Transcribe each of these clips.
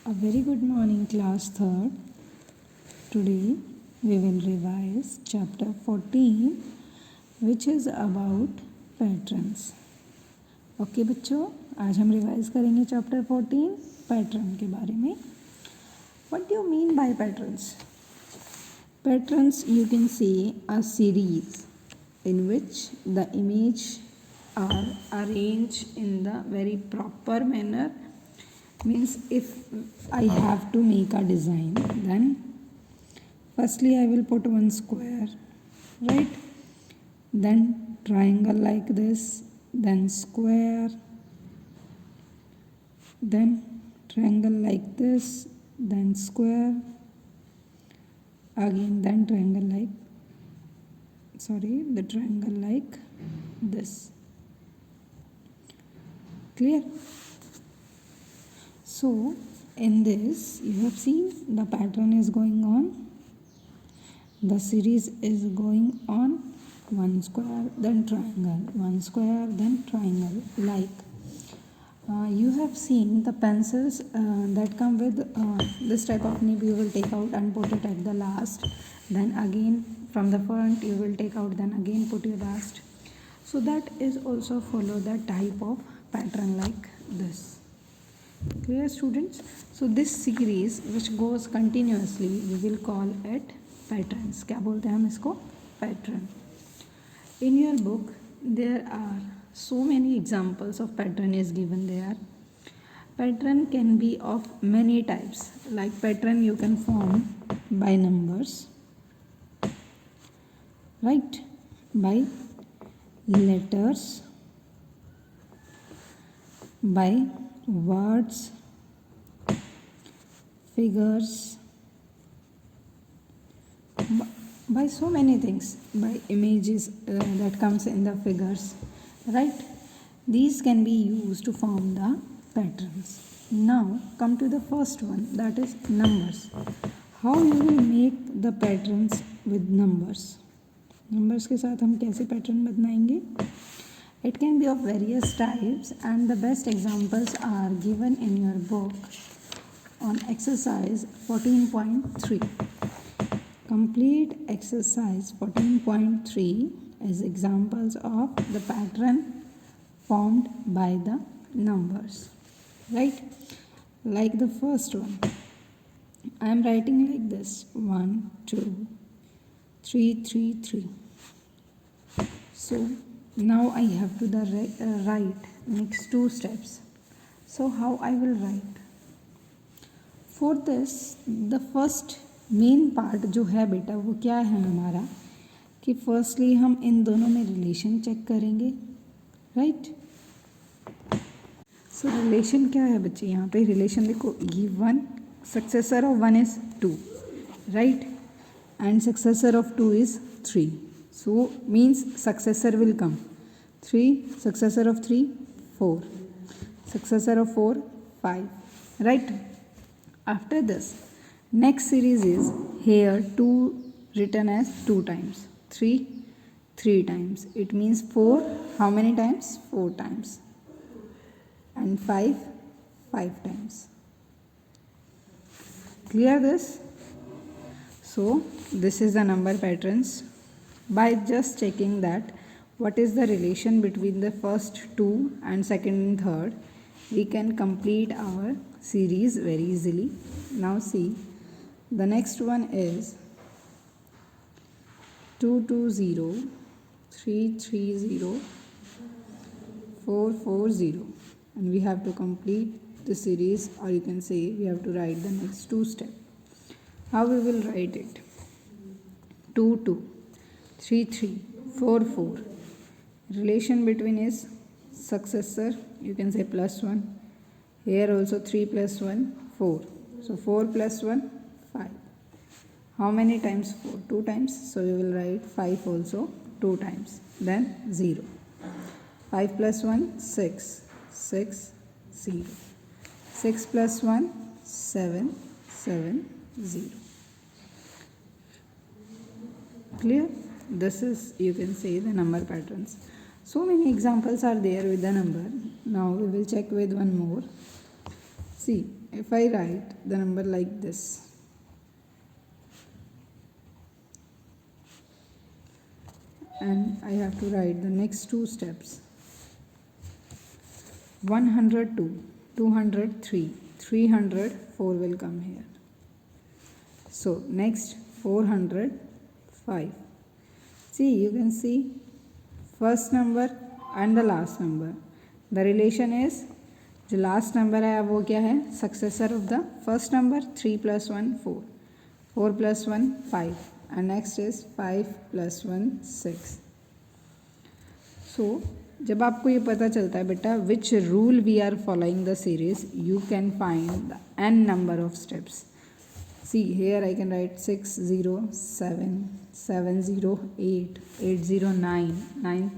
A very good morning, class 3rd. Today we will revise chapter 14, which is about patterns. Okay बच्चों, आज हम revise करेंगे chapter 14 pattern के बारे में. What do you mean by patterns? Patterns, you can say, a series in which the image are arranged in the very proper manner. Means if I have to make a design, then firstly I will put one square, right? Then triangle like this, then square, then triangle like this, then square, again then triangle like, the triangle like this. Clear? So in this you have seen the pattern is going on, the series is going on, one square then triangle, one square then triangle, like you have seen the pencils that come with this type of nib. You will take out and put it at the last, then again from the front you will take out, then again put your last. So that is also follow the type of pattern like this. Clear students? So this series which goes continuously we will call it patterns. क्या बोलते हैं हम इसको? Pattern. In your book there are so many examples of pattern is given there. Pattern can be of many types. Like pattern you can form by numbers, right? By letters, by words, figures, by so many things, by images that comes in the figures, right? These can be used to form the patterns. Now come to the first one, that is numbers. How you will make the patterns with numbers? Numbers के साथ हम कैसे pattern बनाएंगे? It can be of various types and the best examples are given in your book on exercise 14.3. Complete exercise 14.3 is examples of the pattern formed by the numbers, right? Like the first one, I am writing like this: 1, 2, 3, 3, 3. So now I have to write next two steps. So how I will write? For this, the first main part जो है बेटा वो क्या है हमारा, कि firstly हम इन दोनों में रिलेशन चेक करेंगे, राइट? सो रिलेशन क्या है बच्चे, यहाँ पे रिलेशन देखो, ये 1 successor of 1 is 2, right? And successor of 2 is 3. So means successor will come 3, successor of 3 4, successor of 4 5, right? After this next series is here 2 written as 2 times, 3 3 times. It means 4 how many times? 4 times, and 5 5 times. Clear this? So this is the number patterns. By just checking that what is the relation between the first two and second and third, we can complete our series very easily. Now see, the next one is 2 2 0, 3 3 0, 4 4 0, and we have to complete the series, or you can say we have to write the next two steps. How we will write it? 2 2, 3 3, 4 4. Relation between is successor, you can say +1. Here also 3 + 1 4. So 4 + 1 5. How many times 4? 2 times. So we will write 5 also 2 times. Then 0. 5 + 1 6, 6 0. 6 + 1 7, 7 0. Clear? This is, you can say, the number patterns. So many examples are there with the number. Now we will check with one more. See, if I write the number like this, and I have to write the next two steps. 102, 203, 304 will come here. So next 405. See, you can see first number and the last number. The relation is, जो last number है वो क्या है, successor of the first number. 3 + 1 4, 4 + 1 5, and next is 5 + 1 6. So जब आपको ये पता चलता है बेटा which rule we are following the series, you can find the n number of steps. See here I can write 6 0 7 7 0 8 8 0 9 9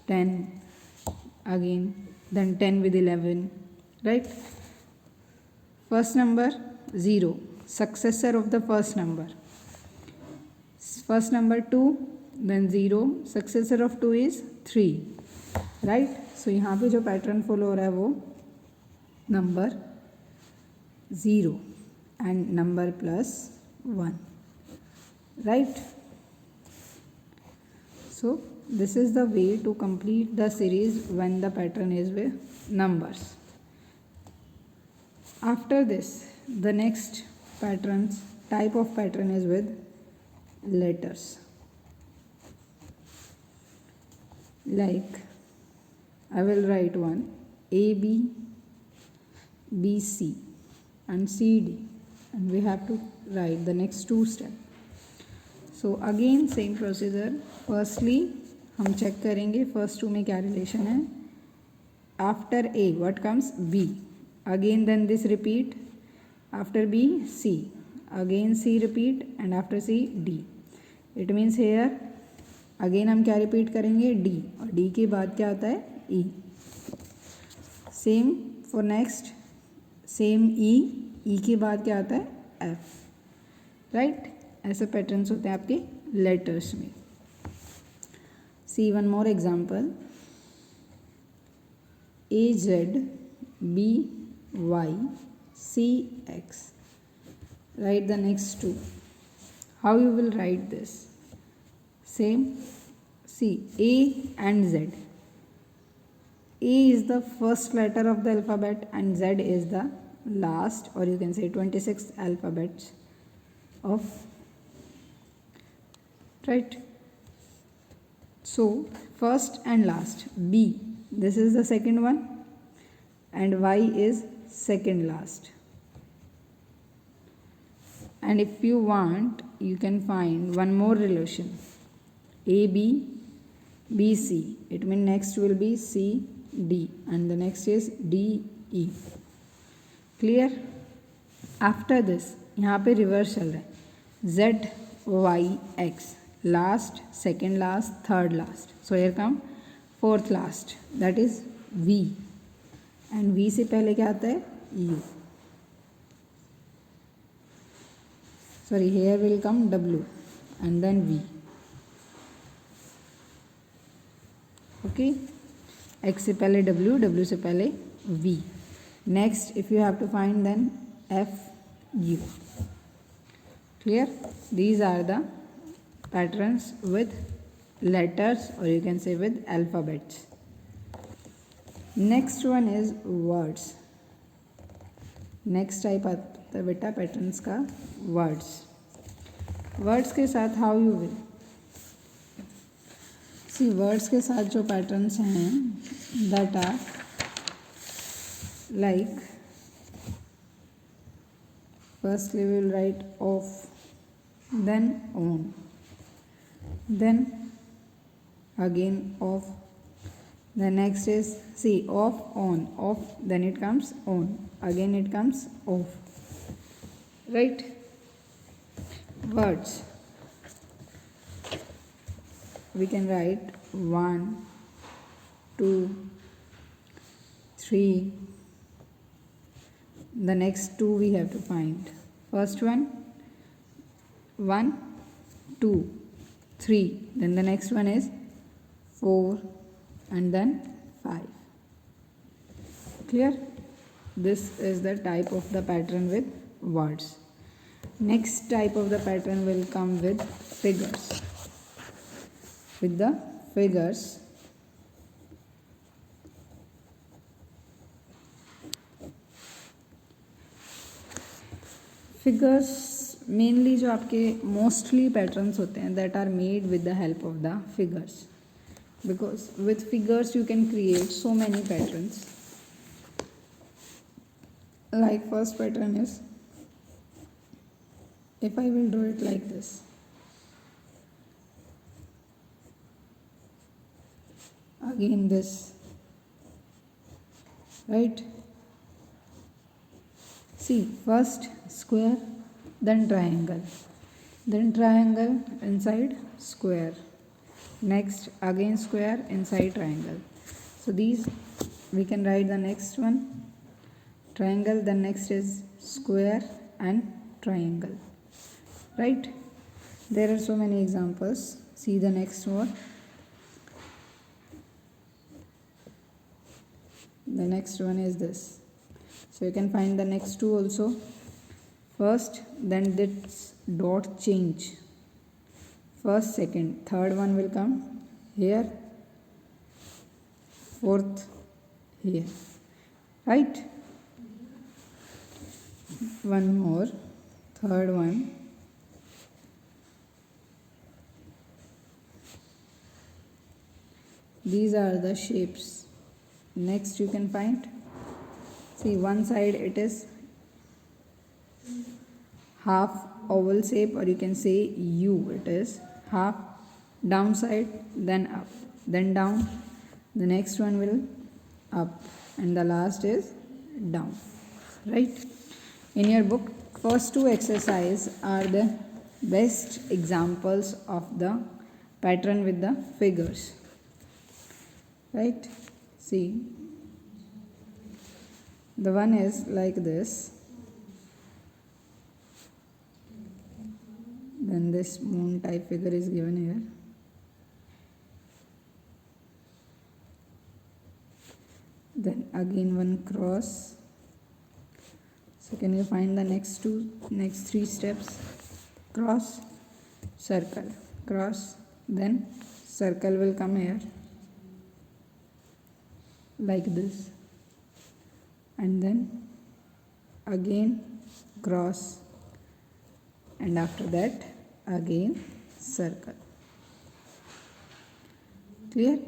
10 again, then 10 with 11, right? First number 0, successor of the first number. First number 2, then 0, successor of 2 is 3, right? So यहाँ पे जो pattern follow हो रहा है वो number 0 and number +1, right? So this is the way to complete the series when the pattern is with numbers. After this, the next type of pattern is with letters. Like I will write one A B B C and C D, and we have to write the next two steps. So again same procedure. Firstly हम check करेंगे first two में क्या relation है. After A what comes B, again then this repeat, after B C, again C repeat, and after C D. It means here again हम क्या repeat करेंगे, D, और D के बाद क्या आता है, ई. सेम फॉर नेक्स्ट, सेम ई के बाद क्या आता है, एफ, राइट? ऐसे पैटर्न्स होते हैं आपके लेटर्स में. See one more example. A Z B Y C X. Write the next two. How you will write this? Same. See, A and Z. A is the first letter of the alphabet and Z is the last, or you can say 26th alphabet of, right? So first and last, B, this is the second one, and Y is second last. And if you want, you can find one more relation, A B B C. It means next will be C D, and the next is D E. Clear? After this, यहाँ पे reverse चल रहा है, Z Y X. Last, second last, third last. So here come fourth last, that is V, and V से पहले क्या आता है, U. Sorry, here will come W and then V. Okay, X से पहले W, W से पहले V. Next, if you have to find, then F U. Clear? These are the patterns with letters, or you can say with alphabets. Next one is words. Next type आता है बेटा patterns का words. Words के साथ how you will see, words के साथ जो patterns हैं that are like, firstly we will write off, then on, then again off, the next is, see, off on, off, then it comes on, again it comes off, right? Words, we can write 1 2 3, the next two we have to find. First one 1 2 3, then the next one is 4 and then 5. Clear? This is the type of the pattern with words. Next type of the pattern will come with figures. With the figures, mainly जो आपके mostly patterns होते हैं that are made with the help of the figures, because with figures you can create so many patterns. Like first pattern is, if I will do it like this, again this, right? See, first square, then triangle inside square, next again square inside triangle. So these we can write the next one triangle, then next is square and triangle, right? There are so many examples. See the next one. The next one is this. So you can find the next two also. First, then this dot change. First, second, third one will come here, fourth here, right? One more, third one, these are the shapes. Next you can find, see one side it is half oval shape, or you can say U, it is half downside, then up, then down, the next one will up, and the last is down, right? In your book, first two exercises are the best examples of the pattern with the figures, right? See, the one is like this, then this moon type figure is given here, then again one cross. So can you find the next three steps? Cross, circle, cross, then circle will come here like this, and then again cross, and after that again circle. Clear?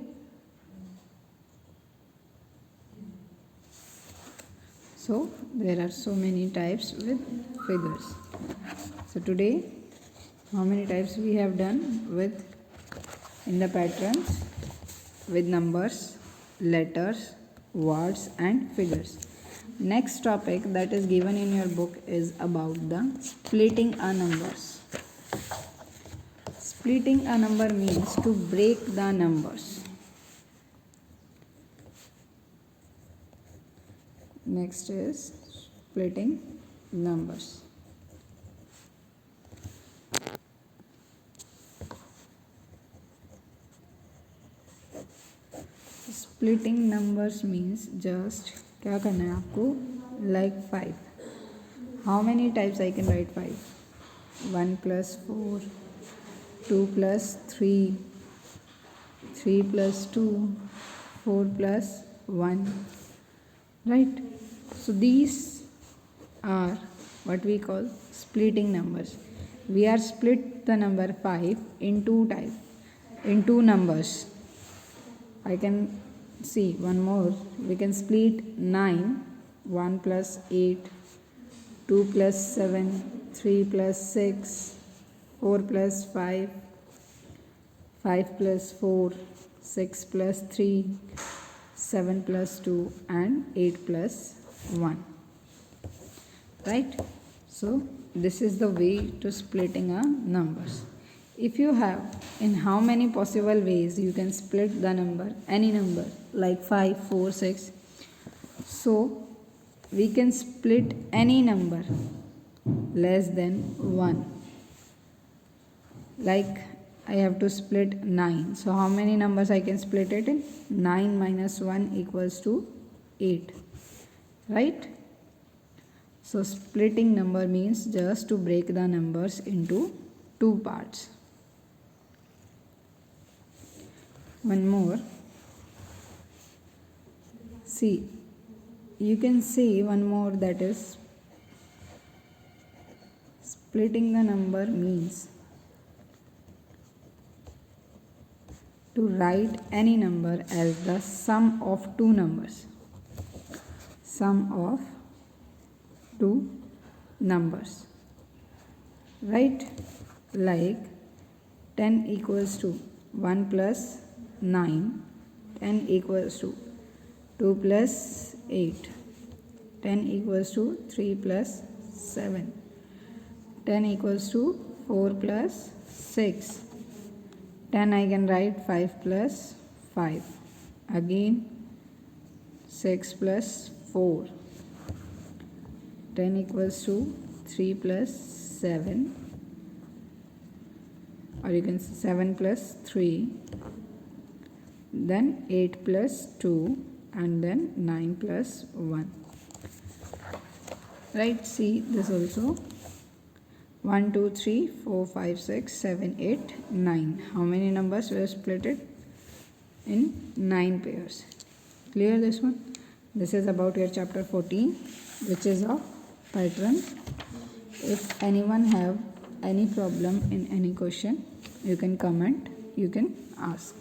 So there are so many types with figures. So today, how many types we have done with in the patterns with numbers, letters, words and figures. Next topic that is given in your book is about the splitting a numbers. Splitting a number means to break the numbers. Next is splitting numbers. Splitting numbers means just क्या करना है आपको, like 5. How many types I can write 5? 1 plus 4, 2 plus 3, 3 plus 2, 4 plus 1, right? So these are what we call splitting numbers. We are split the number 5 in two numbers. I can see one more. We can split 9, 1 plus 8, 2 plus 7, 3 plus 6, 4 plus 5, 5 plus 4, 6 plus 3, 7 plus 2 and 8 plus 1, right? So this is the way to splitting a numbers. If you have in how many possible ways you can split the number, any number like 5, 4, 6. So we can split any number less than 1. Like I have to split 9. So how many numbers I can split it in? 9 minus 1 equals to 8. Right? So splitting number means just to break the numbers into two parts. One more. See, you can see one more, that is splitting the number means to write any number as the sum of two numbers. Sum of two numbers, right? Like 10 equals to 1 plus 9, 10 equals to 2 plus 8, 10 equals to 3 plus 7, 10 equals to 4 plus 6, 10 I can write 5 plus 5, again 6 plus 4, 10 equals to 3 plus 7, or you can say 7 plus 3, then 8 plus 2, and then 9 plus 1. Right, see this also. 1, 2, 3, 4, 5, 6, 7, 8, 9. How many numbers were split it? In 9 pairs. Clear this one? This is about your chapter 14, which is of pattern. If anyone have any problem in any question, you can comment, you can ask.